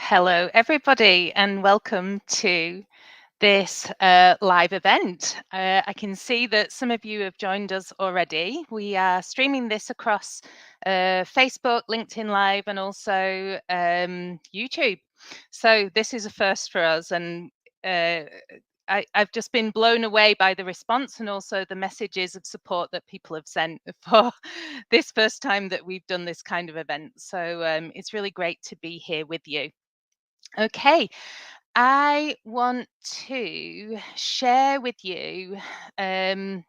Hello, everybody, and welcome to this live event. I can see that some of you have joined us already. We are streaming this across Facebook, LinkedIn Live, and also YouTube. So this is a first for us, and uh, I've just been blown away by the response and also the messages of support that people have sent for this first time that we've done this kind of event. So it's really great to be here with you. Okay, I want to share with you um,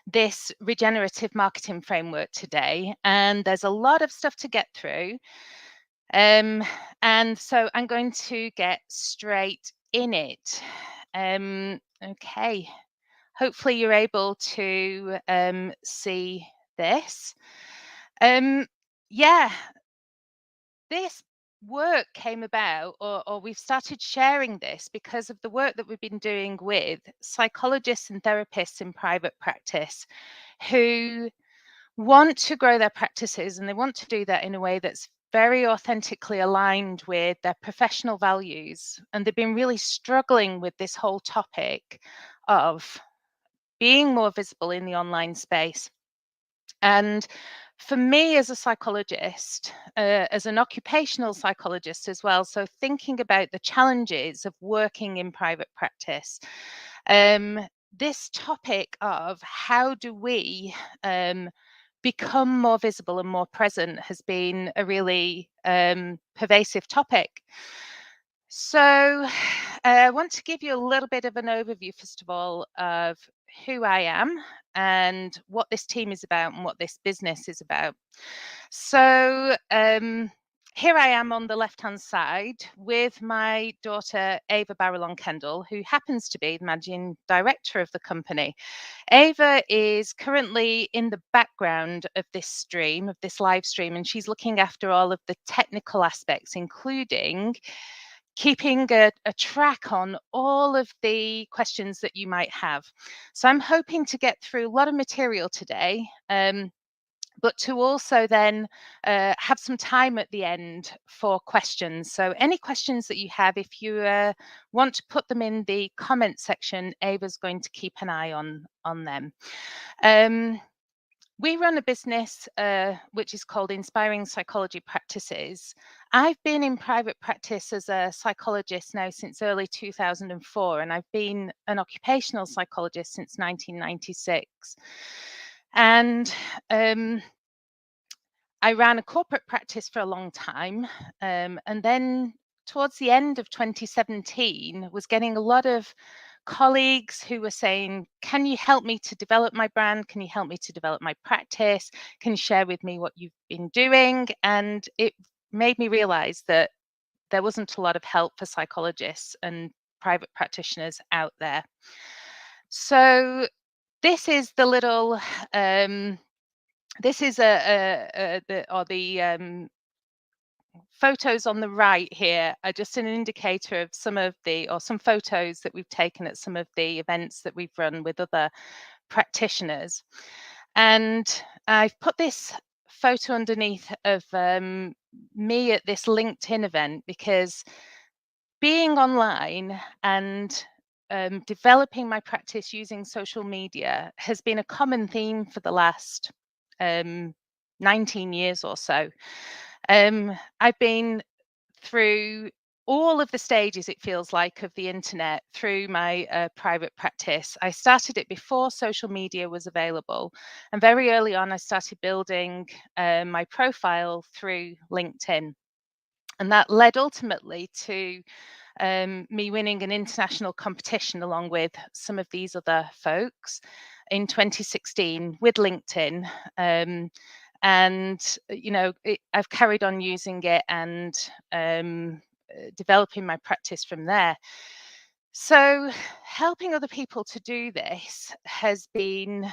this regenerative marketing framework today, and there's a lot of stuff to get through. Um, and so I'm going to get straight in it. Okay, hopefully you're able to see this. Um, yeah, this work came about, or we've started sharing this because of the work that we've been doing with psychologists and therapists in private practice who want to grow their practices, and they want to do that in a way that's very authentically aligned with their professional values. And they've been really struggling with this whole topic of being more visible in the online space. And for me, as a psychologist, as an occupational psychologist as well, so thinking about the challenges of working in private practice, this topic of how do we become more visible and more present has been a really pervasive topic. So, I want to give you a little bit of an overview, first of all, of who I am and what this team is about and what this business is about. So, here I am on the left-hand side with my daughter, Ava Barrelon Kendall, who happens to be the managing director of the company. Ava is currently in the background of this stream, of this live stream, and she's looking after all of the technical aspects, including keeping a track on all of the questions that you might have. So I'm hoping to get through a lot of material today, but to also then have some time at the end for questions. So any questions that you have, if you want to put them in the comment section, Ava's going to keep an eye on them. We run a business which is called Inspiring Psychology Practices. I've been in private practice as a psychologist now since early 2004, and I've been an occupational psychologist since 1996. And I ran a corporate practice for a long time, and then towards the end of 2017 was getting a lot of colleagues who were saying, can you help me to develop my brand? Can you help me to develop my practice? Can you share with me what you've been doing? And it made me realize that there wasn't a lot of help for psychologists and private practitioners out there. So this is the little this is the photos on the right here are just an indicator of some photos that we've taken at some of the events that we've run with other practitioners. And I've put this photo underneath of me at this LinkedIn event because being online and developing my practice using social media has been a common theme for the last 19 years or so. I've been through all of the stages, it feels like, of the internet through my private practice. I started it before social media was available. And very early on, I started building my profile through LinkedIn. And that led ultimately to me winning an international competition along with some of these other folks in 2016 with LinkedIn. And I've carried on using it and developing my practice from there. So helping other people to do this has been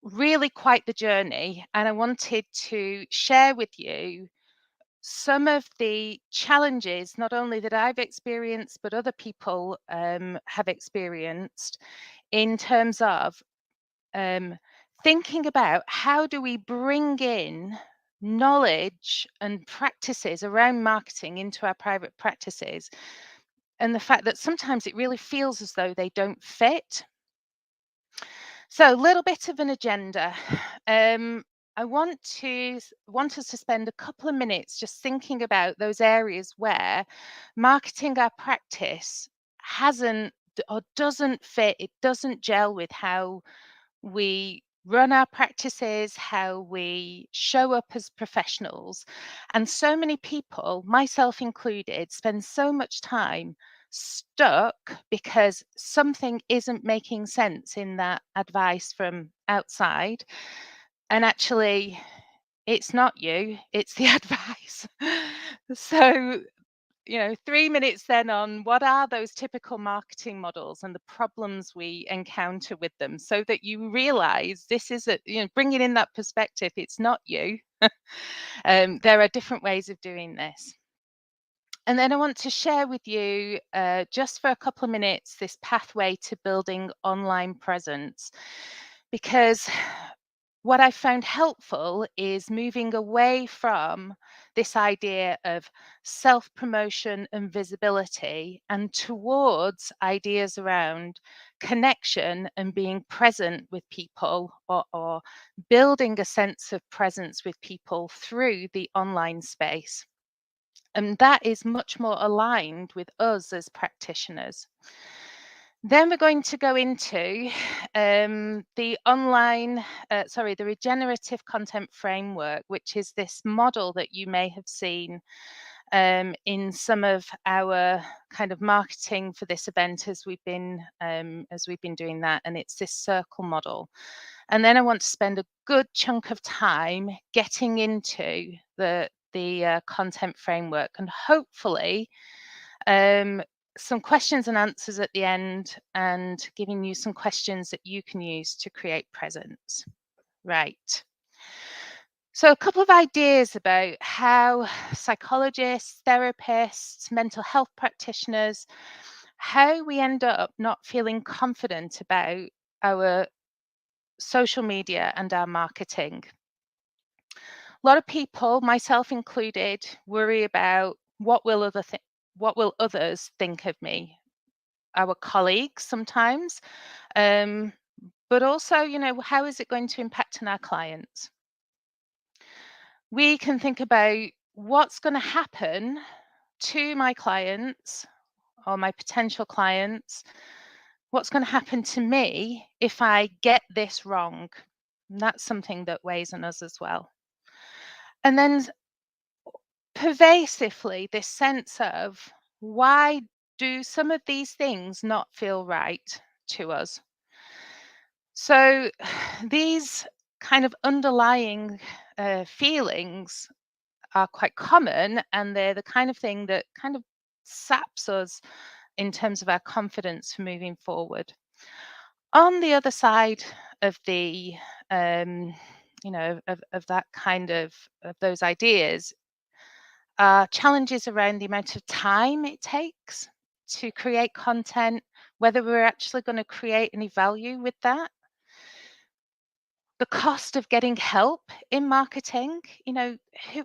really quite the journey, and I wanted to share with you some of the challenges, not only that I've experienced, but other people have experienced in terms of um, thinking about how do we bring in knowledge and practices around marketing into our private practices, and the fact that sometimes it really feels as though they don't fit. So, a little bit of an agenda. I want us to spend a couple of minutes just thinking about those areas where marketing our practice hasn't or doesn't fit. It doesn't gel with how we run our practices, how we show up as professionals. And so many people, myself included, spend so much time stuck because something isn't making sense in that advice from outside. And actually, it's not you, it's the advice. So 3 minutes then on what are those typical marketing models and the problems we encounter with them so that you realize this is bringing in that perspective, it's not you. There are different ways of doing this. And then I want to share with you, just for a couple of minutes, this pathway to building online presence. Because what I found helpful is moving away from this idea of self promotion and visibility and towards ideas around connection and being present with people, or building a sense of presence with people through the online space. And that is much more aligned with us as practitioners. Then we're going to go into the regenerative content framework, which is this model that you may have seen in some of our kind of marketing for this event as we've been doing that, and it's this circle model. And then I want to spend a good chunk of time getting into the content framework, and hopefully um, some questions and answers at the end, and giving you some questions that you can use to create presence. Right. So, a couple of ideas about how psychologists, therapists, mental health practitioners, how we end up not feeling confident about our social media and our marketing. A lot of people, myself included, worry about what will others think of me, our colleagues sometimes, um, but also, how is it going to impact on our clients? We can think about what's going to happen to my clients or my potential clients. What's going to happen to me if I get this wrong? And that's something that weighs on us as well. And then pervasively, this sense of why do some of these things not feel right to us? So, these kind of underlying feelings are quite common, and they're the kind of thing that kind of saps us in terms of our confidence for moving forward. On the other side of the, of that kind of those ideas, are challenges around the amount of time it takes to create content, whether we're actually going to create any value with that. The cost of getting help in marketing,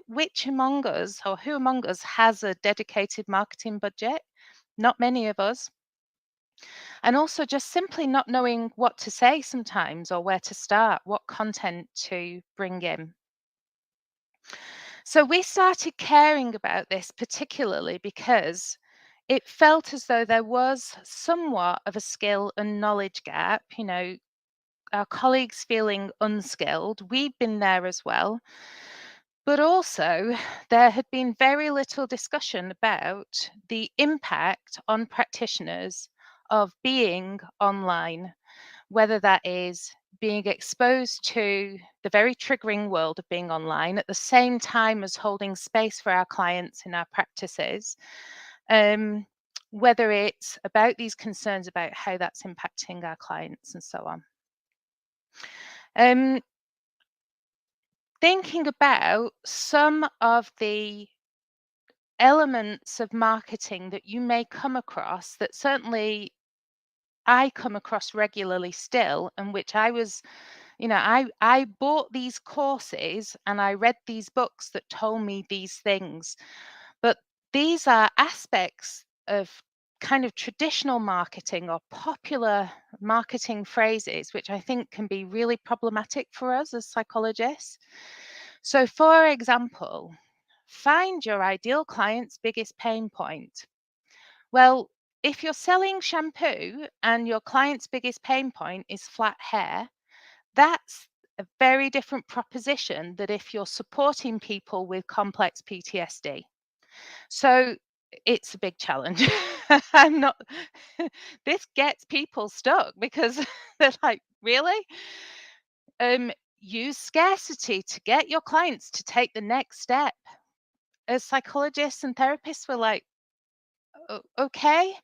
which among us, or who among us, has a dedicated marketing budget? Not many of us. And also just simply not knowing what to say sometimes, or where to start, what content to bring in. So we started caring about this particularly because it felt as though there was somewhat of a skill and knowledge gap, our colleagues feeling unskilled. We've been there as well. But also, there had been very little discussion about the impact on practitioners of being online, whether that is being exposed to the very triggering world of being online at the same time as holding space for our clients in our practices, um, whether it's about these concerns about how that's impacting our clients and so on. Um, Thinking about some of the elements of marketing that you may come across, that certainly I come across regularly still, and which I was I bought these courses and I read these books that told me these things, but these are aspects of kind of traditional marketing or popular marketing phrases, which I think can be really problematic for us as psychologists. So, for example, find your ideal client's biggest pain point. Well, if you're selling shampoo and your client's biggest pain point is flat hair, that's a very different proposition that if you're supporting people with complex PTSD. So it's a big challenge. I'm not, this gets people stuck because they're like, really? Um, Use scarcity to get your clients to take the next step. As psychologists and therapists, we're like, Okay.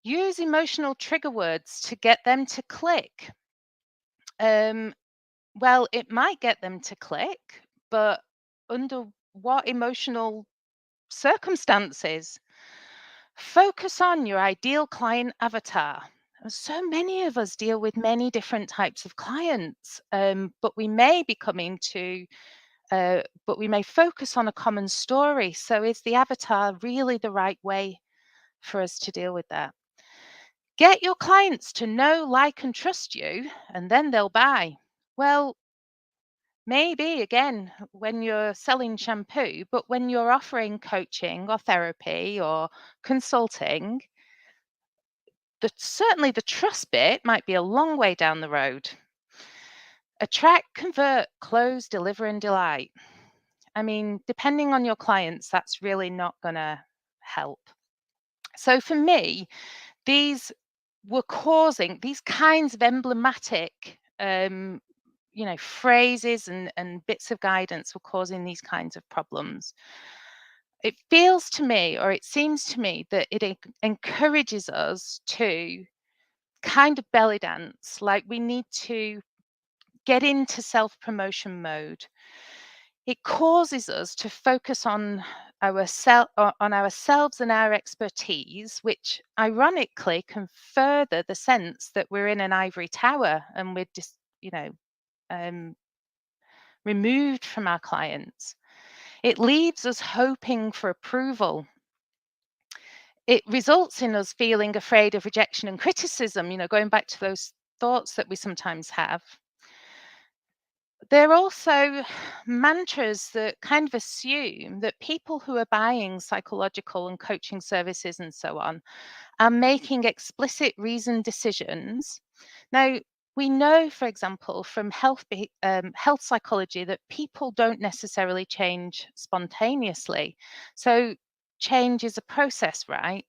Use emotional trigger words to get them to click. Um, well, it might get them to click, but under what emotional circumstances? Focus on your ideal client avatar. So many of us deal with many different types of clients, but we may be coming to, but we may focus on a common story. So, is the avatar really the right way for us to deal with that? Get your clients to know, like, and trust you, and then they'll buy. Well, maybe again when you're selling shampoo, but when you're offering coaching or therapy or consulting, certainly the trust bit might be a long way down the road. Attract, convert, close, deliver, and delight. I mean, depending on your clients, that's really not going to help. So for me, these were causing these kinds of emblematic phrases and bits of guidance were causing these kinds of problems. It feels to me, or it seems to me, that it encourages us to kind of belly dance, like we need to get into self promotion mode. It causes us to focus on on ourselves and our expertise, which ironically can further the sense that we're in an ivory tower and we're just, um, removed from our clients. It leaves us hoping for approval. It results in us feeling afraid of rejection and criticism, going back to those thoughts that we sometimes have. There are also mantras that kind of assume that people who are buying psychological and coaching services and so on are making explicit reasoned decisions. Now, we know, for example, from health psychology that people don't necessarily change spontaneously. So, change is a process, right?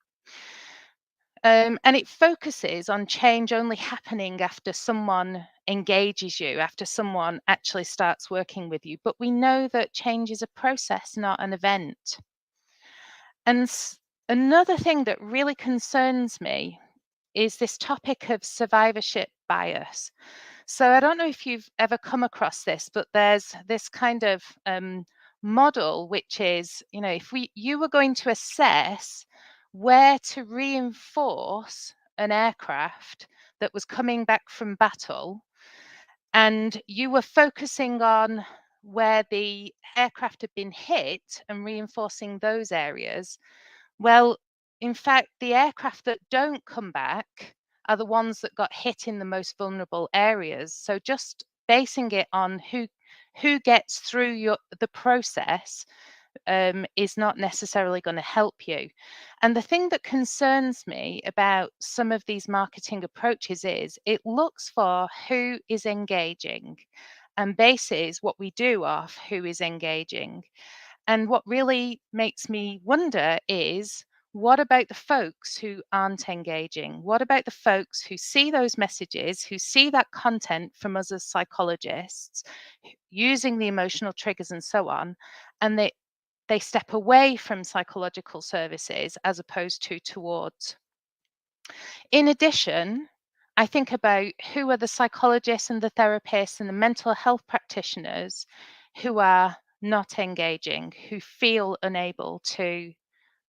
And it focuses on change only happening after someone engages you, after someone actually starts working with you. But we know that change is a process, not an event. And another thing that really concerns me is this topic of survivorship bias. So I don't know if you've ever come across this, but there's this kind of model, which is, if you were going to assess where to reinforce an aircraft that was coming back from battle, and you were focusing on where the aircraft had been hit and reinforcing those areas, well, in fact, the aircraft that don't come back are the ones that got hit in the most vulnerable areas. So just basing it on who gets through the process is not necessarily going to help you. And the thing that concerns me about some of these marketing approaches is it looks for who is engaging and bases what we do off who is engaging. And what really makes me wonder is, what about the folks who aren't engaging? What about the folks who see those messages, who see that content from us as psychologists, using the emotional triggers and so on, and they step away from psychological services as opposed to towards? In addition, I think about who are the psychologists and the therapists and the mental health practitioners who are not engaging, who feel unable to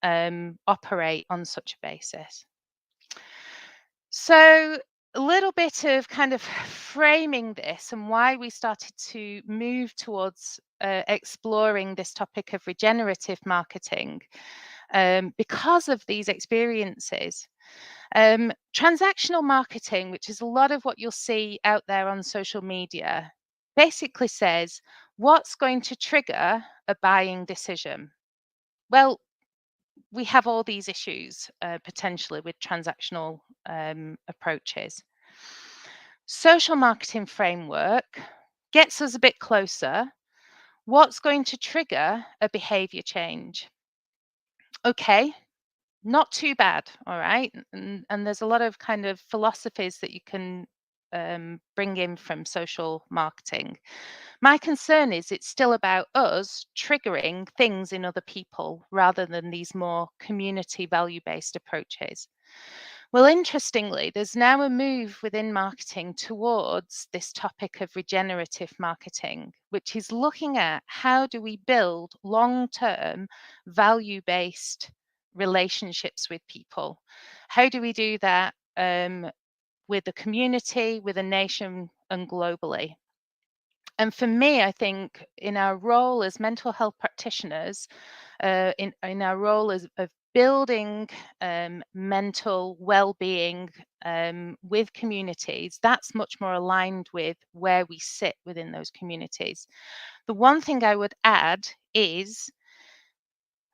operate on such a basis. So a little bit of kind of framing this and why we started to move towards exploring this topic of regenerative marketing because of these experiences. Transactional marketing, which is a lot of what you'll see out there on social media, basically says what's going to trigger a buying decision. Well, we have all these issues potentially with transactional approaches. Social marketing framework gets us a bit closer. What's going to trigger a behavior change? Okay, not too bad, all right? And there's a lot of kind of philosophies that you can bring in from social marketing. My concern is it's still about us triggering things in other people rather than these more community value based approaches. Well, interestingly, there's now a move within marketing towards this topic of regenerative marketing, which is looking at how do we build long term value based relationships with people? How do we do that with the community, with a nation, and globally? And for me, I think in our role as mental health practitioners, in our role as of building mental well-being with communities, that's much more aligned with where we sit within those communities. The one thing I would add is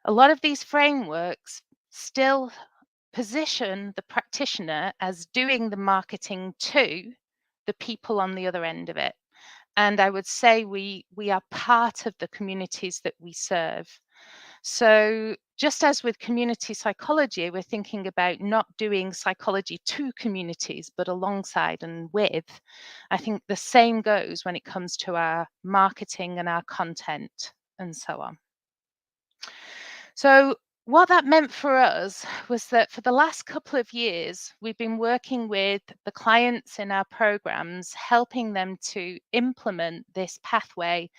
a lot of these frameworks still position the practitioner as doing the marketing to the people on the other end of it. And I would say we are part of the communities that we serve. So just as with community psychology, we're thinking about not doing psychology to communities, but alongside and with. I think the same goes when it comes to our marketing and our content and so on. So, what that meant for us was that for the last couple of years, we've been working with the clients in our programs, helping them to implement this pathway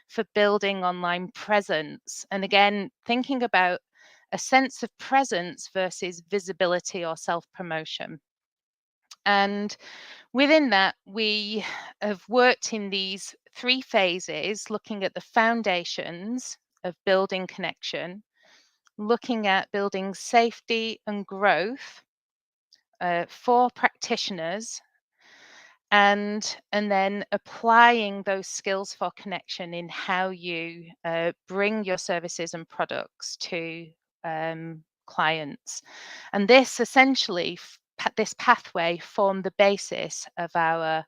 for building online presence. And again, thinking about a sense of presence versus visibility or self promotion. And within that, we have worked in these three phases, looking at the foundations of building connection, looking at building safety and growth for practitioners, and then applying those skills for connection in how you bring your services and products to clients. And this essentially this pathway formed the basis of our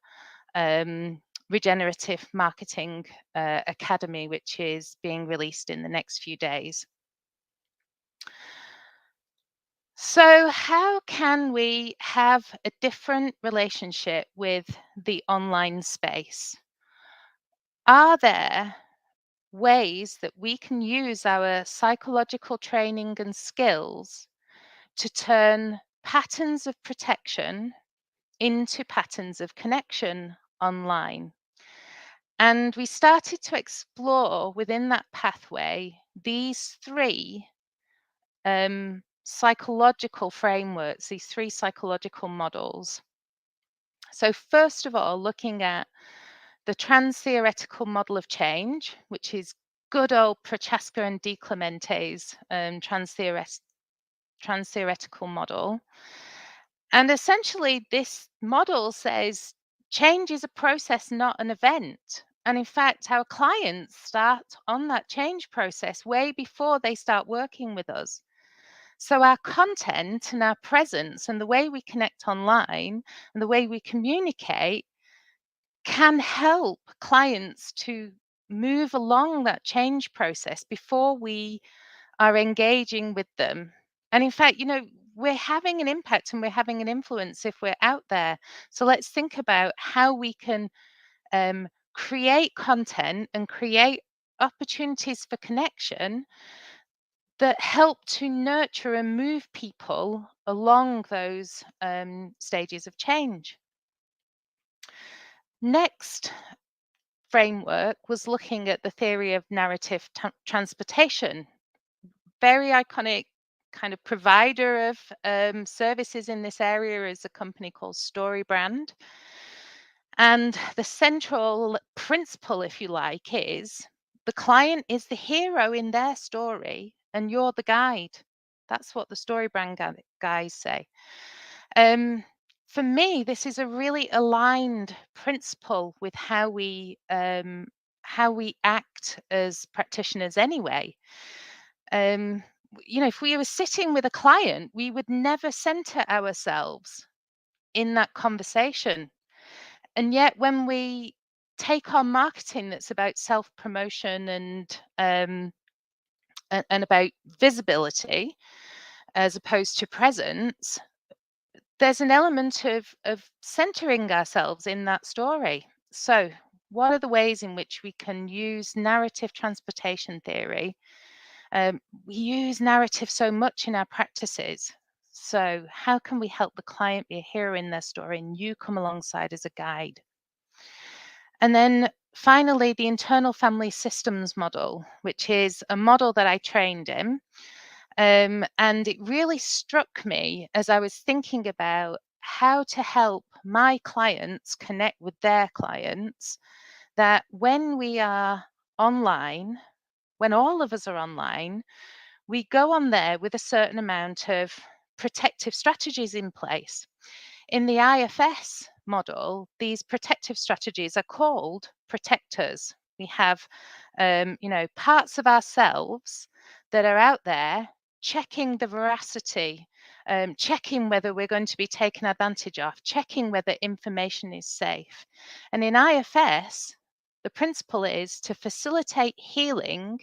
regenerative marketing academy, which is being released in the next few days. So, how can we have a different relationship with the online space? Are there ways that we can use our psychological training and skills to turn patterns of protection into patterns of connection online? And we started to explore within that pathway these three psychological frameworks, these three psychological models. So, first of all, looking at the trans theoretical model of change, which is good old Prochaska and De Clemente's trans theoretical model. And essentially, this model says change is a process, not an event. And in fact, our clients start on that change process way before they start working with us. So, our content and our presence and the way we connect online and the way we communicate can help clients to move along that change process before we are engaging with them. And in fact, we're having an impact and we're having an influence if we're out there. So let's think about how we can create content and create opportunities for connection that help to nurture and move people along those stages of change. Next framework was looking at the theory of narrative transportation. Very iconic kind of provider of services in this area is a company called StoryBrand. And the central principle, if you like, is the client is the hero in their story and you're the guide. That's what the StoryBrand guys say. Um, for me, this is a really aligned principle with how we act as practitioners anyway. If we were sitting with a client, we would never center ourselves in that conversation. And yet, when we take on marketing that's about self promotion and about visibility as opposed to presence, there's an element of centering ourselves in that story. So, what are the ways in which we can use narrative transportation theory? We use narrative so much in our practices. So, how can we help the client be a hero in their story and you come alongside as a guide? And then finally, the internal family systems model, which is a model that I trained in. And it really struck me as I was thinking about how to help my clients connect with their clients that when we are online, when all of us are online, we go on there with a certain amount of protective strategies in place. In the IFS model, these protective strategies are called protectors. We have, parts of ourselves that are out there checking the veracity, checking whether we're going to be taken advantage of, checking whether information is safe. And in IFS, the principle is to facilitate healing.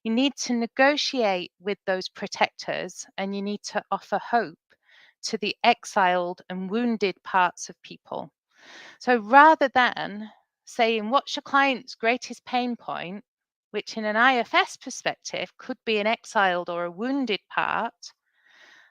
You need to negotiate with those protectors and you need to offer hope to the exiled and wounded parts of people. So rather than saying, what's your client's greatest pain point, which in an IFS perspective could be an exiled or a wounded part,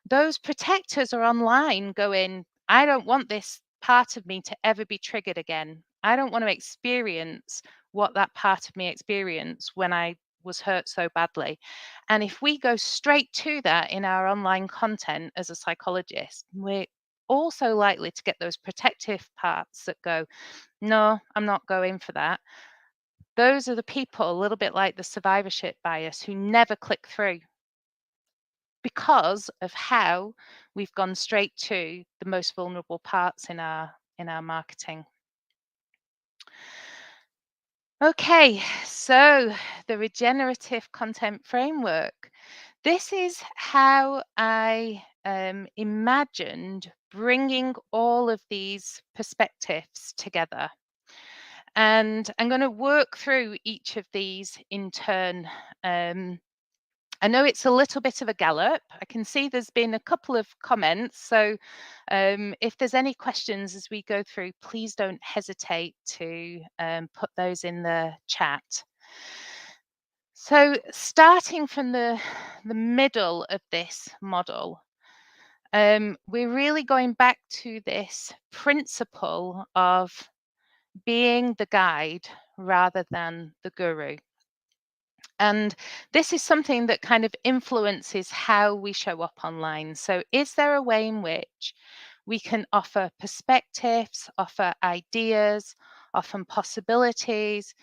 those protectors are online going, I don't want this part of me to ever be triggered again. I don't want to experience what that part of me experienced when I was hurt so badly. And if we go straight to that in our online content as a psychologist, we're also likely to get those protective parts that go, no, I'm not going for that. Those are the people, a little bit like the survivorship bias, who never click through because of how we've gone straight to the most vulnerable parts in our marketing. Okay, so the regenerative content framework. This is how I imagined bringing all of these perspectives together. And I'm going to work through each of these in turn. I know it's a little bit of a gallop. I can see there's been a couple of comments. So if there's any questions as we go through, please don't hesitate to put those in the chat. So starting from the middle of this model, we're really going back to this principle of being the guide rather than the guru. And this is something that kind of influences how we show up online. So, is there a way in which we can offer perspectives, offer ideas, often possibilities,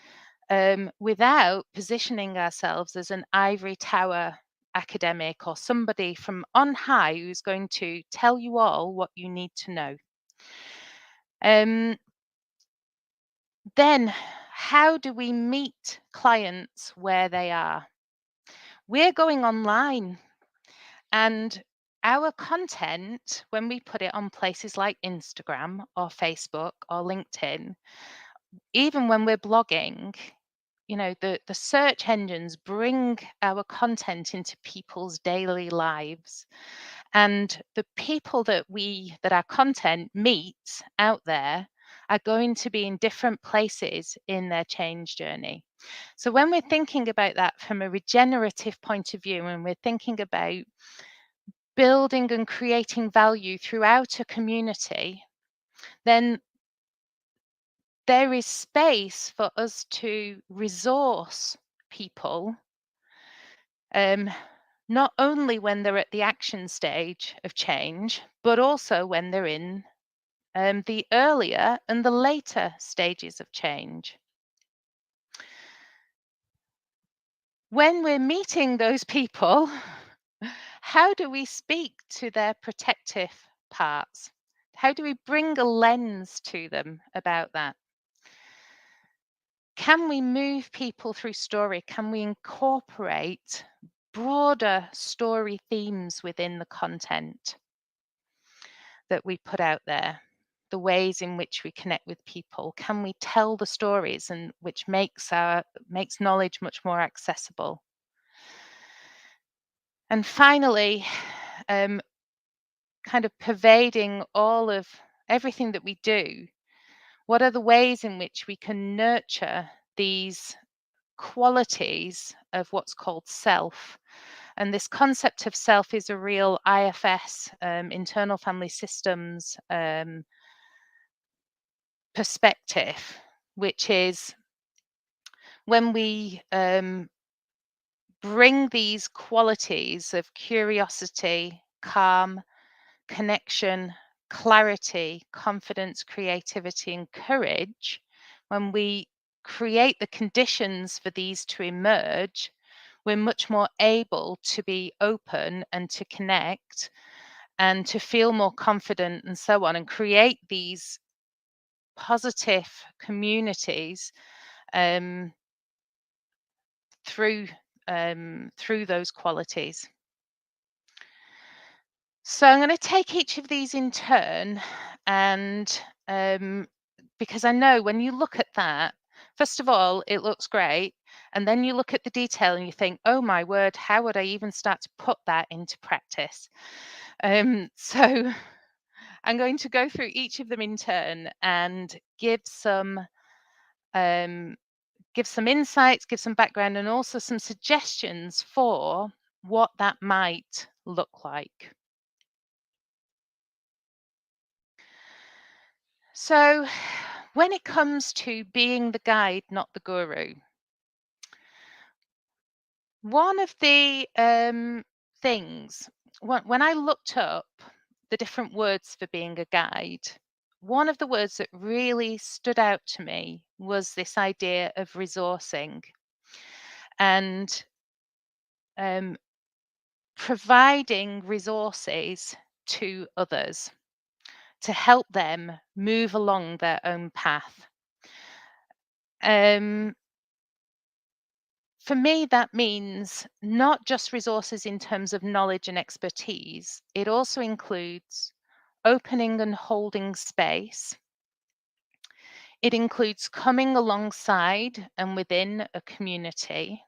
without positioning ourselves as an ivory tower academic or somebody from on high who's going to tell you all what you need to know? Um, then, how do we meet clients where they are? We're going online, and our content, when we put it on places like Instagram or Facebook or LinkedIn, even when we're blogging, the search engines bring our content into people's daily lives. And the people that our content meets out there are going to be in different places in their change journey. So when we're thinking about that from a regenerative point of view, and we're thinking about building and creating value throughout a community, then there is space for us to resource people, um, not only when they're at the action stage of change, but also when they're in the earlier and the later stages of change. When we're meeting those people, how do we speak to their protective parts? How do we bring a lens to them about that? Can we move people through story? Can we incorporate broader story themes within the content that we put out there? The ways in which we connect with people. Can we tell the stories and which makes knowledge much more accessible? And finally, um, kind of pervading all of everything that we do, what are the ways in which we can nurture these qualities of what's called self? And this concept of self is a real IFS, internal family systems perspective, which is when we bring these qualities of curiosity, calm, connection, clarity, confidence, creativity, and courage, when we create the conditions for these to emerge, we're much more able to be open and to connect and to feel more confident and so on, and create these positive communities um, through through those qualities. So I'm going to take each of these in turn, and because I know when you look at that, first of all, it looks great, and then you look at the detail and you think, "Oh my word, how would I even start to put that into practice?" So I'm going to go through each of them in turn and um, give some insights, give some background, and also some suggestions for what that might look like. So, when it comes to being the guide, not the guru, one of the things, when I looked up the different words for being a guide, one of the words that really stood out to me was this idea of resourcing and um, providing resources to others to help them move along their own path. Um, For me, that means not just resources in terms of knowledge and expertise, it also includes opening and holding space. It includes coming alongside and within a community.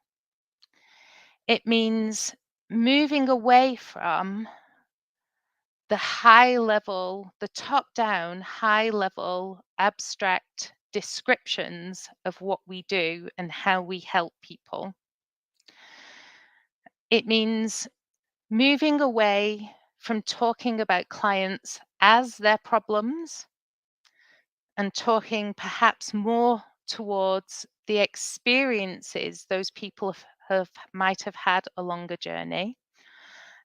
It means moving away from the high level, the top down, high level, abstract descriptions of what we do and how we help people. It means moving away from talking about clients as their problems and talking perhaps more towards the experiences those people might have had along a journey,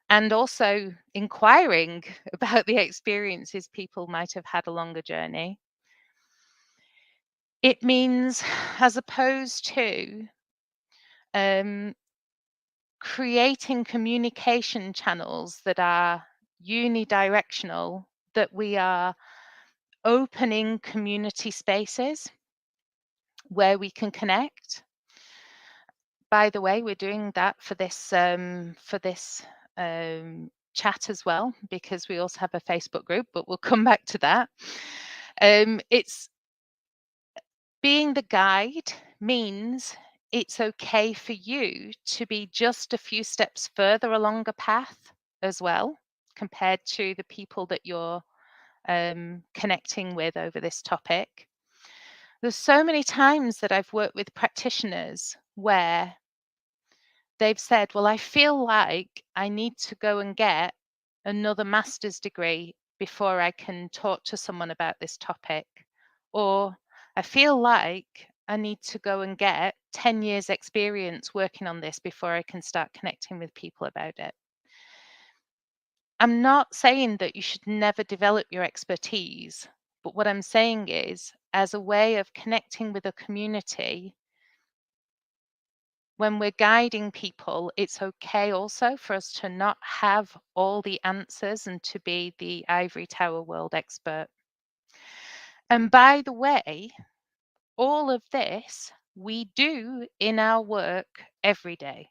and also inquiring about the experiences people might have had along a journey. It means, as opposed to um, creating communication channels that are unidirectional, that we are opening community spaces where we can connect. By the way, we're doing that for this chat as well, because we also have a Facebook group, but we'll come back to that. It's being the guide means it's okay for you to be just a few steps further along a path as well, compared to the people that you're connecting with over this topic. There's so many times that I've worked with practitioners where they've said, "Well, I feel like I need to go and get another master's degree before I can talk to someone about this topic." Or, "I feel like I need to go and get 10 years experience working on this before I can start connecting with people about it. I'm not saying that you should never develop your expertise, but what I'm saying is, as a way of connecting with a community, when we're guiding people, it's okay also for us to not have all the answers and to be the ivory tower world expert. And by the way, all of this we do in our work every day.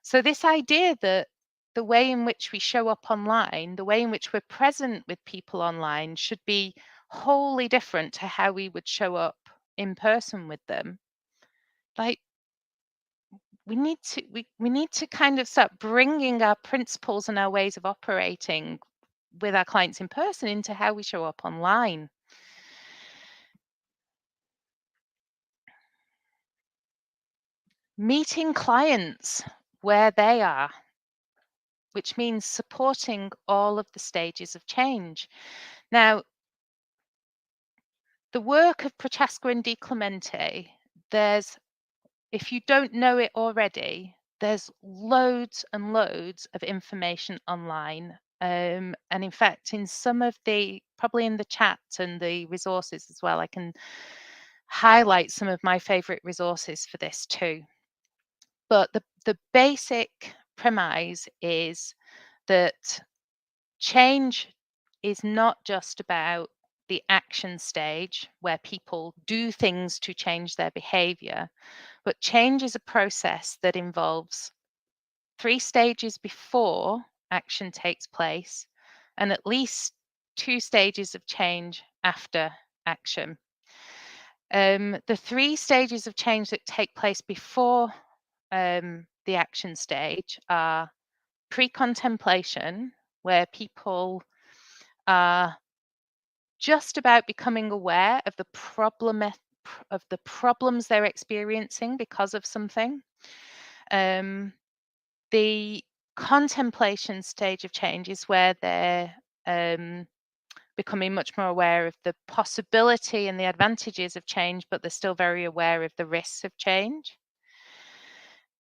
So, this idea that the way in which we show up online, the way in which we're present with people online, should be wholly different to how we would show up in person with them. Like, we need to kind of start bringing our principles and our ways of operating with our clients in person into how we show up online. Meeting clients where they are, which means supporting all of the stages of change. Now, the work of Prochaska and Di Clemente, there's, if you don't know it already, there's loads and loads of information online. And in fact, in some of the, probably in the chat and the resources as well, I can highlight some of my favorite resources for this too. But the basic premise is that change is not just about the action stage where people do things to change their behavior, but change is a process that involves 3 stages before action takes place and at least 2 stages of change after action. The 3 stages of change that take place before the action stage are pre-contemplation, where people are just about becoming aware of of the problems they're experiencing because of something. Um, the contemplation stage of change is where they're becoming much more aware of the possibility and the advantages of change, but they're still very aware of the risks of change.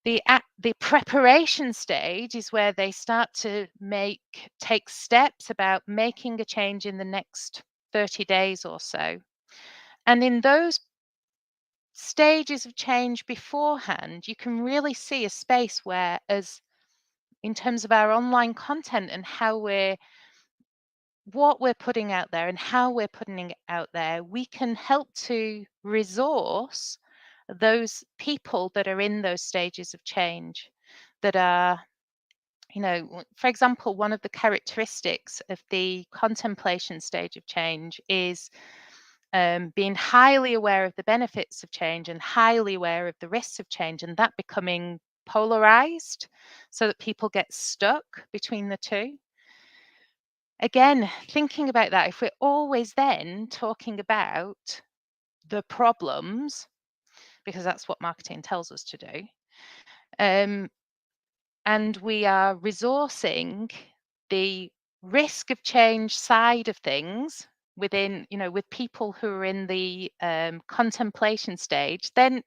The preparation stage is where they start to take steps about making a change in the next 30 days or so. And in those stages of change beforehand, you can really see a space where, as in terms of our online content and what we're putting out there and how we're putting it out there, we can help to resource those people that are in those stages of change, that are, for example, one of the characteristics of the contemplation stage of change is being highly aware of the benefits of change and highly aware of the risks of change, and that becoming polarized so that people get stuck between the two. Again, thinking about that, if we're always then talking about the problems, because that's what marketing tells us to do, um, and we are resourcing the risk of change side of things within, with people who are in the contemplation stage, then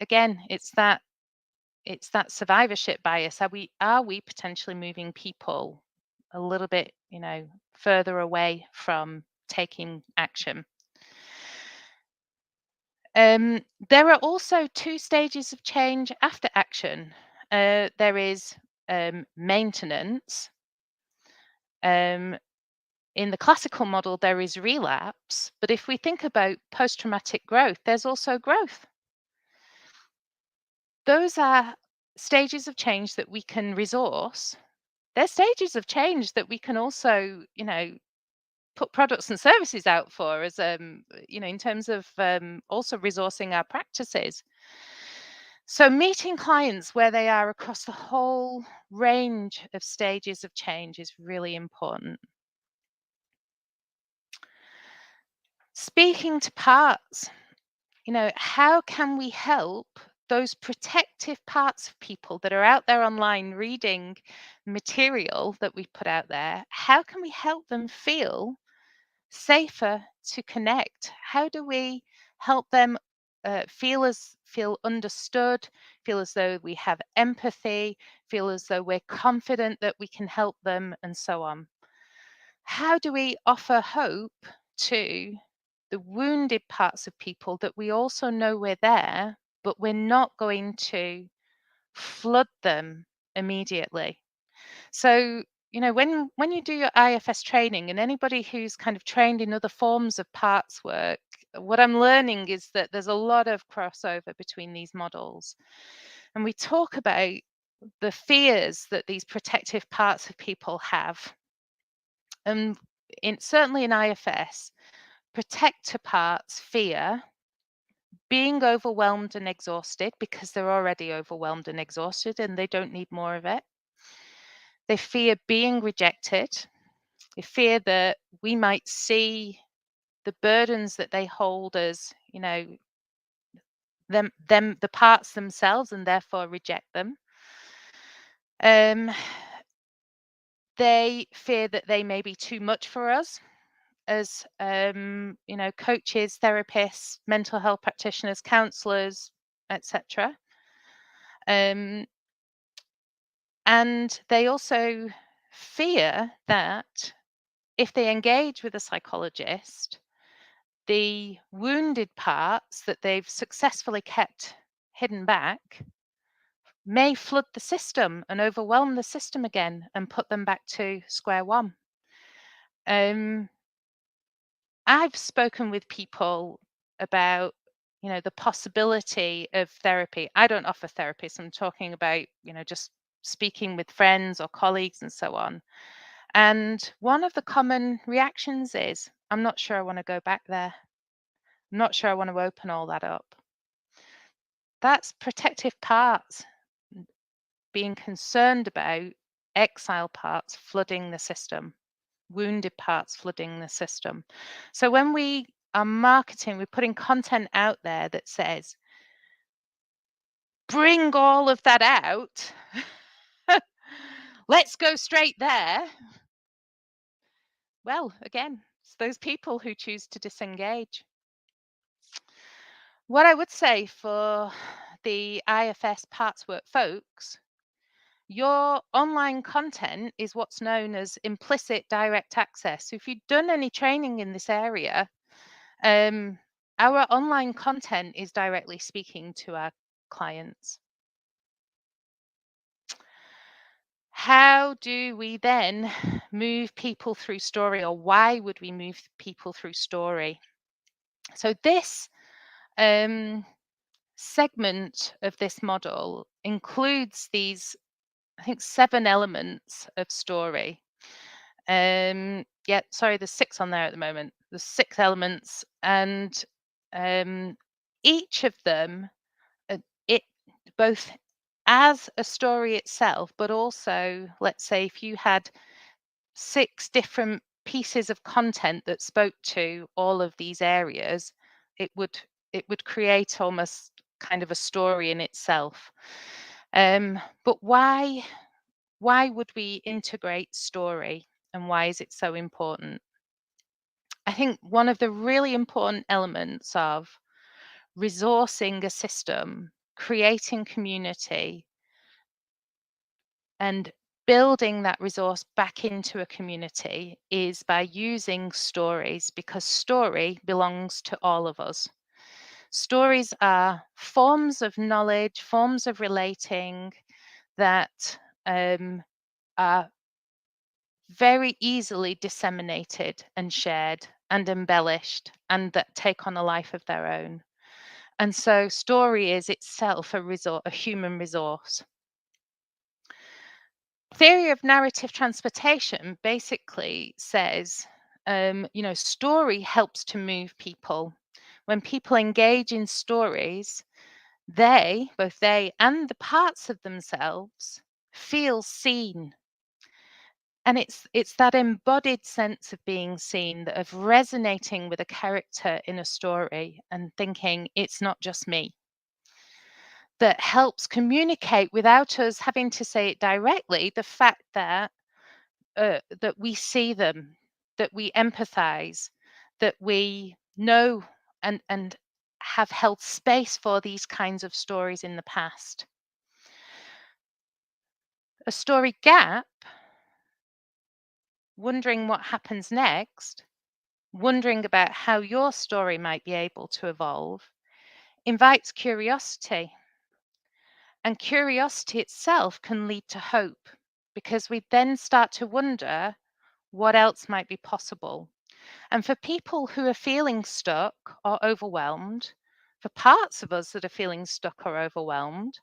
again, it's that survivorship bias. Are we potentially moving people a little bit, further away from taking action? There are also 2 stages of change after action. There is maintenance. Um, in the classical model, there is relapse. But if we think about post traumatic growth, there's also growth. Those are stages of change that we can resource. They're stages of change that we can also, put products and services out for, as in terms of also resourcing our practices. So meeting clients where they are across the whole range of stages of change is really important. Speaking to parts, how can we help those protective parts of people that are out there online reading material that we put out there? How can we help them feel safer to connect? How do we help them feel understood, feel as though we have empathy, feel as though we're confident that we can help them, and so on. How do we offer hope to the wounded parts of people that we also know we're there, but we're not going to flood them immediately? So, when you do your IFS training, and anybody who's kind of trained in other forms of parts work, what I'm learning is that there's a lot of crossover between these models. And we talk about the fears that these protective parts of people have. And certainly in IFS, protector parts fear being overwhelmed and exhausted because they're already overwhelmed and exhausted and they don't need more of it. They fear being rejected. They fear that we might see the burdens that they hold as, the parts themselves, and therefore reject them. Um, they fear that they may be too much for us as, coaches, therapists, mental health practitioners, counselors, etc. Um, and they also fear that if they engage with a psychologist, the wounded parts that they've successfully kept hidden back may flood the system and overwhelm the system again and put them back to square one. Um, I've spoken with people about, the possibility of therapy. I don't offer therapy, so I'm talking about, just speaking with friends or colleagues and so on. And one of the common reactions is, I'm not sure I want to go back there. I'm not sure I want to open all that up. That's protective parts being concerned about exile parts flooding the system, wounded parts flooding the system. So when we are marketing, we're putting content out there that says, bring all of that out. Let's go straight there. Well, again, it's those people who choose to disengage. What I would say for the IFS parts work folks, your online content is what's known as implicit direct access. So if you've done any training in this area, our online content is directly speaking to our clients. How do we then move people through story, or why would we move people through story? So this segment of this model includes these, I think, 7 elements of story. Yeah, sorry, there's 6 on there at the moment. There's 6 elements, and each of them, it both as a story itself, but also, let's say, if you had 6 different pieces of content that spoke to all of these areas, it would create almost kind of a story in itself. But why would we integrate story, and why is it so important? I think one of the really important elements of resourcing a system, creating community, and building that resource back into a community is by using stories, because story belongs to all of us. Stories are forms of knowledge, forms of relating that are very easily disseminated and shared and embellished, and that take on a life of their own. And so story is itself a human resource. Theory of narrative transportation basically says, story helps to move people. When people engage in stories, both they and the parts of themselves, feel seen. And it's that embodied sense of being seen, of resonating with a character in a story and thinking it's not just me, that helps communicate without us having to say it directly, the fact that that we see them, that we empathize, that we know and have held space for these kinds of stories in the past. A story gap, wondering what happens next, wondering about how your story might be able to evolve, invites curiosity. And curiosity itself can lead to hope because we then start to wonder what else might be possible. And for people who are feeling stuck or overwhelmed, for parts of us that are feeling stuck or overwhelmed,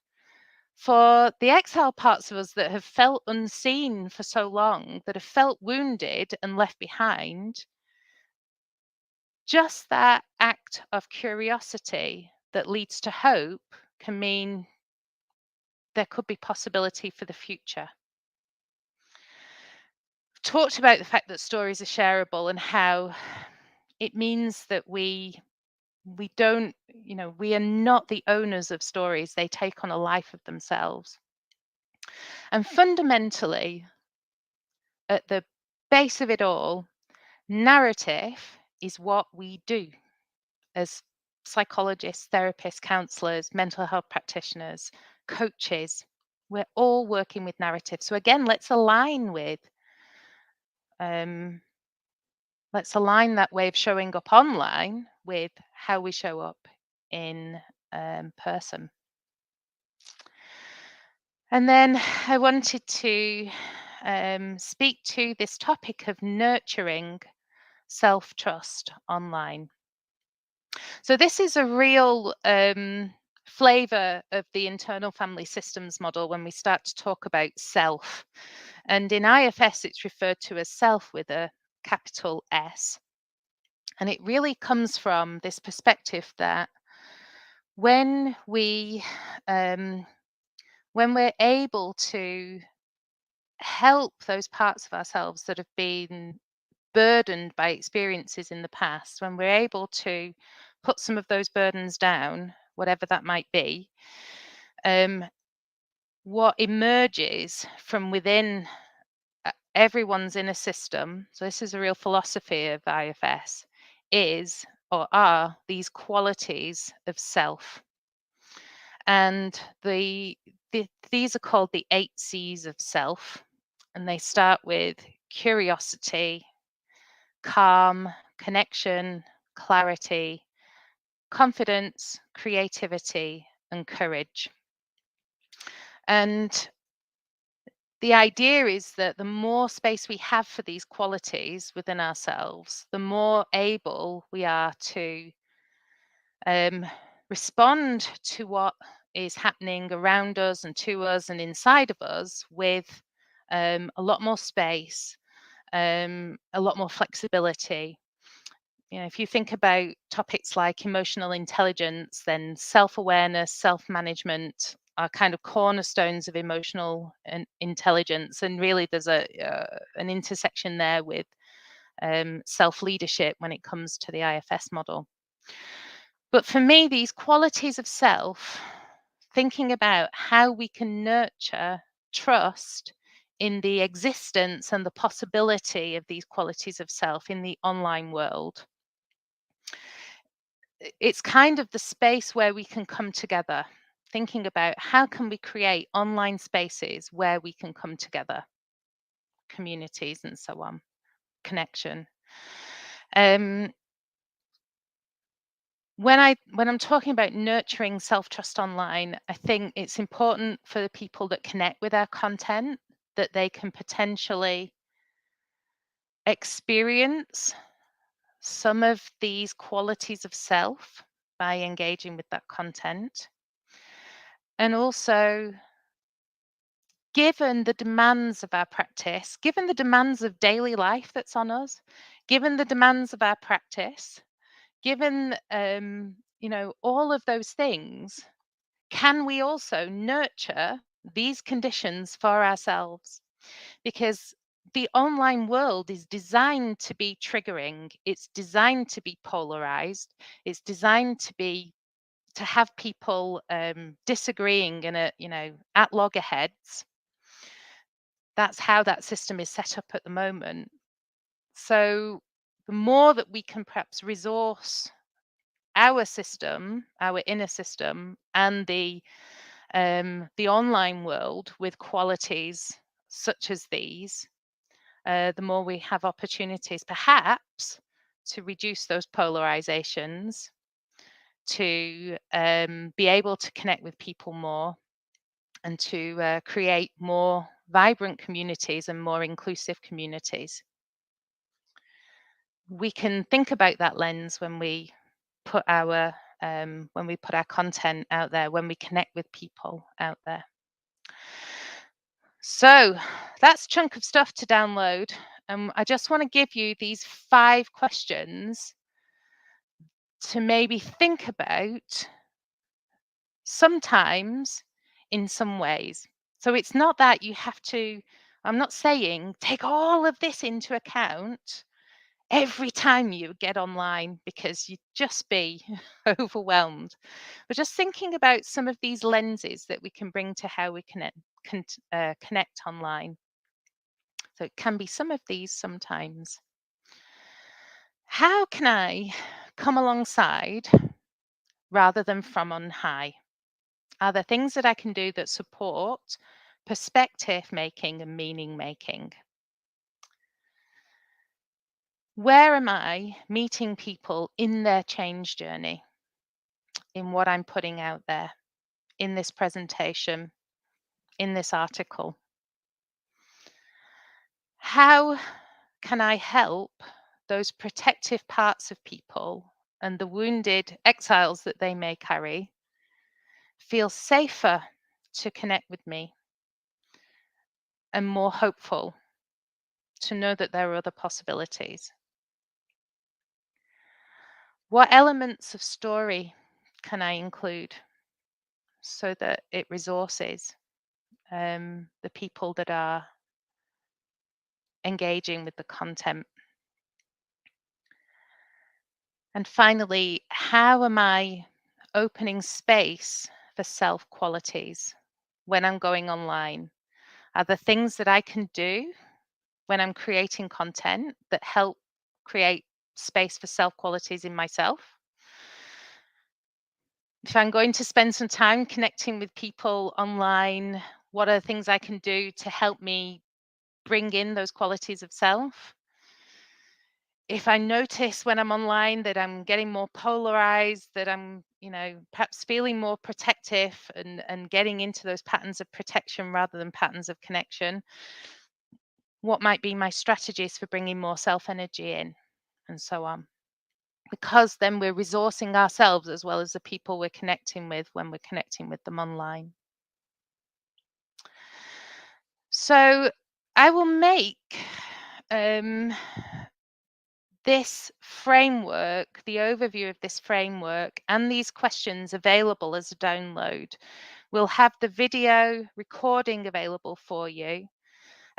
for the exiled parts of us that have felt unseen for so long, that have felt wounded and left behind, just that act of curiosity that leads to hope can mean there could be possibility for the future. Talked about the fact that stories are shareable and how it means that we don't, we are not the owners of stories. They take on a life of themselves. And fundamentally, at the base of it all, narrative is what we do as psychologists, therapists, counselors, mental health practitioners, coaches. We're all working with narrative. So again, um, let's align that way of showing up online with how we show up in person. And then I wanted to speak to this topic of nurturing self-trust online. So this is a real flavor of the internal family systems model when we start to talk about self. And in IFS, it's referred to as self with a capital S. And it really comes from this perspective that when we when we're able to help those parts of ourselves that have been burdened by experiences in the past, when we're able to put some of those burdens down, whatever that might be, um, what emerges from within everyone's inner system, so this is a real philosophy of IFS, is or are these qualities of self. And these are called the 8 C's of self. And they start with curiosity, calm, connection, clarity, confidence, creativity, and courage. And the idea is that the more space we have for these qualities within ourselves, the more able we are to um, respond to what is happening around us and to us and inside of us with a lot more space, a lot more flexibility. If you think about topics like emotional intelligence, then self-awareness, self-management are kind of cornerstones of emotional intelligence, and really there's an intersection there with self-leadership when it comes to the IFS model. But for me, these qualities of self, thinking about how we can nurture trust in the existence and the possibility of these qualities of self in the online world, it's kind of the space where we can come together, thinking about how can we create online spaces where we can come together, communities and so on, connection. Um, when I'm talking about nurturing self-trust online, I think it's important for the people that connect with our content that they can potentially experience some of these qualities of self by engaging with that content. And also, given the demands of our practice, given the demands of daily life that's on us, given the demands of our practice, given all of those things, can we also nurture these conditions for ourselves? Because the online world is designed to be triggering, it's designed to be polarized, it's designed to have people disagreeing and at loggerheads. That's how that system is set up at the moment. So the more that we can perhaps resource our system, our inner system, and the online world with qualities such as these, the more we have opportunities, perhaps, to reduce those polarizations, to be able to connect with people more, and to create more vibrant communities and more inclusive communities. We can think about that lens when we put our content out there, when we connect with people out there. So that's a chunk of stuff to download. I just want to give you these 5 questions to maybe think about sometimes in some ways. So it's not that you have to, I'm not saying take all of this into account every time you get online because you'd just be overwhelmed. But just thinking about some of these lenses that we can bring to how we connect online. So it can be some of these sometimes. How can I come alongside rather than from on high? Are there things that I can do that support perspective making and meaning making? Where am I meeting people in their change journey, in what I'm putting out there, in this presentation, in this article? How can I help those protective parts of people and the wounded exiles that they may carry feel safer to connect with me and more hopeful to know that there are other possibilities? What elements of story can I include so that it resources the people that are engaging with the content? And finally, how am I opening space for self qualities when I'm going online? Are there things that I can do when I'm creating content that help create space for self qualities in myself? If I'm going to spend some time connecting with people online, what are the things I can do to help me bring in those qualities of self? If I notice when I'm online that I'm getting more polarized, that I'm, perhaps feeling more protective and getting into those patterns of protection rather than patterns of connection, what might be my strategies for bringing more self energy in, and so on? Because then we're resourcing ourselves as well as the people we're connecting with when we're connecting with them online. So I will make um, this framework, the overview of this framework, and these questions available as a download. We'll have the video recording available for you.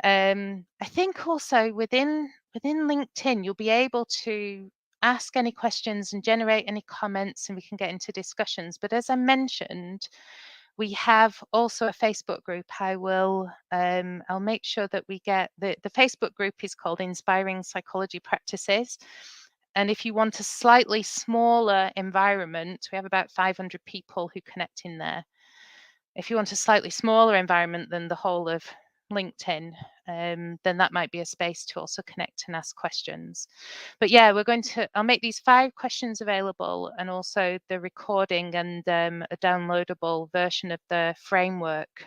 I think also within LinkedIn, you'll be able to ask any questions and generate any comments, and we can get into discussions. But as I mentioned, we have also a Facebook group. I'll make sure that we get the Facebook group is called Inspiring Psychology Practices. And if you want a slightly smaller environment, we have about 500 people who connect in there. If you want a slightly smaller environment than the whole of LinkedIn, then that might be a space to also connect and ask questions. But yeah, I'll make these 5 questions available, and also the recording and a downloadable version of the framework,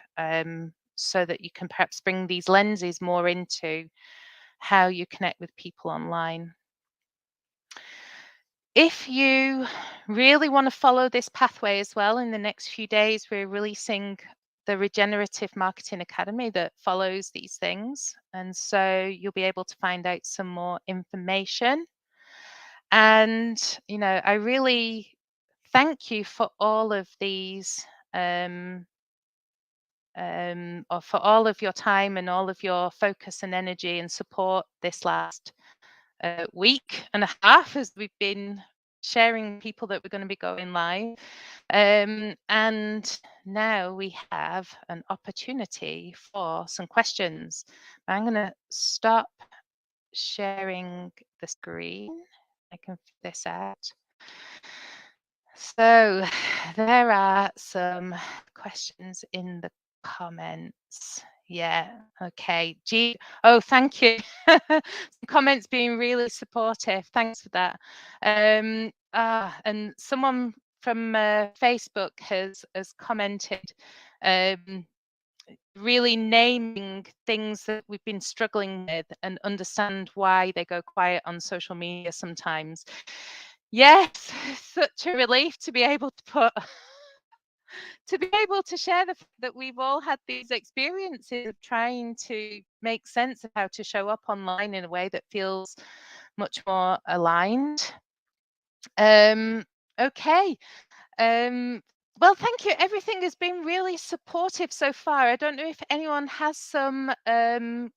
so that you can perhaps bring these lenses more into how you connect with people online. If you really want to follow this pathway as well, in the next few days, we're releasing the Regenerative Marketing Academy that follows these things. And so you'll be able to find out some more information. And, I really thank you for all of these, or for all of your time and all of your focus and energy and support this last week and a half as we've been sharing people that we're going to be going live. And now we have an opportunity for some questions. I'm going to stop sharing the screen. I can figure this out. So there are some questions in the comments. Yeah, okay. Oh, thank you. Some comments being really supportive. Thanks for that. And someone from Facebook has commented, um, really naming things that we've been struggling with and understand why they go quiet on social media sometimes. Yes, such a relief to be able to share the fact that we've all had these experiences of trying to make sense of how to show up online in a way that feels much more aligned. Okay. Well, thank you. Everything has been really supportive so far. I don't know if anyone has some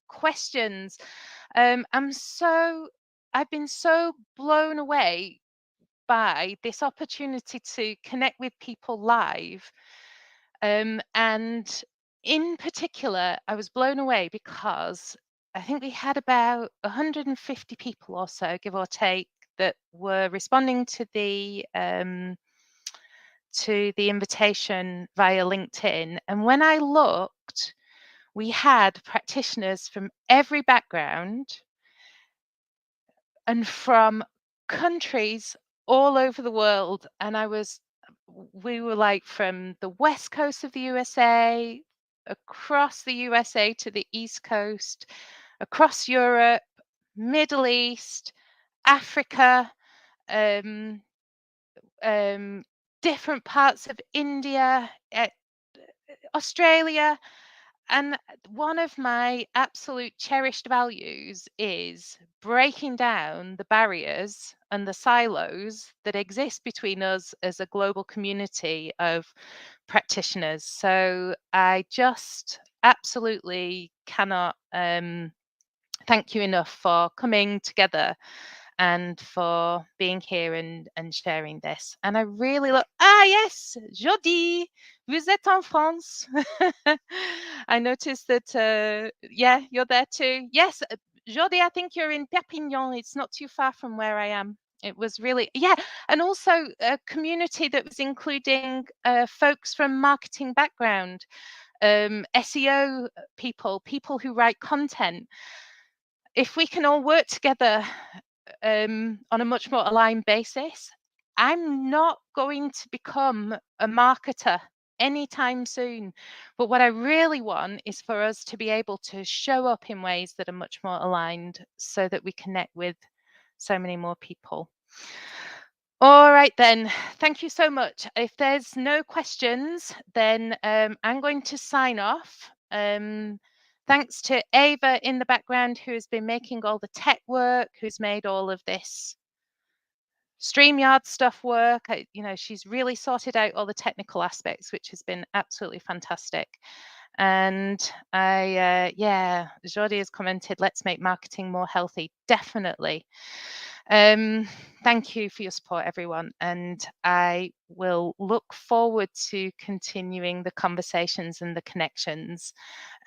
questions. I've been so blown away by this opportunity to connect with people live. And in particular, I was blown away because I think we had about 150 people or so, give or take, that were responding to the invitation via LinkedIn. And when I looked, we had practitioners from every background and from countries all over the world. And we were like from the west coast of the USA, across the USA to the east coast, across Europe, Middle East, Africa, um, different parts of India, Australia. And one of my absolute cherished values is breaking down the barriers and the silos that exist between us as a global community of practitioners. So I just absolutely cannot thank you enough for coming together and for being here and sharing this. And I really look, yes, Jody, vous êtes en France. I noticed that, yeah, you're there too. Yes, Jody, I think you're in Perpignan. It's not too far from where I am. It was really, yeah, and also a community that was including folks from marketing background, SEO people who write content. If we can all work together on a much more aligned basis, I'm not going to become a marketer anytime soon. But what I really want is for us to be able to show up in ways that are much more aligned so that we connect with so many more people. All right, then. Thank you so much. If there's no questions, then I'm going to sign off. Thanks to Ava in the background, who has been making all the tech work, who's made all of this StreamYard stuff work. She's really sorted out all the technical aspects, which has been absolutely fantastic. And yeah, Jordi has commented, let's make marketing more healthy. Definitely. Thank you for your support, everyone. And I will look forward to continuing the conversations and the connections.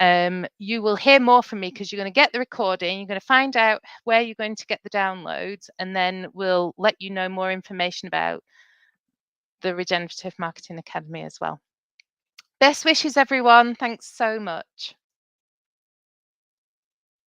You will hear more from me because you're going to get the recording. You're going to find out where you're going to get the downloads, and then we'll let you know more information about the Regenerative Marketing Academy as well. Best wishes, everyone. Thanks so much.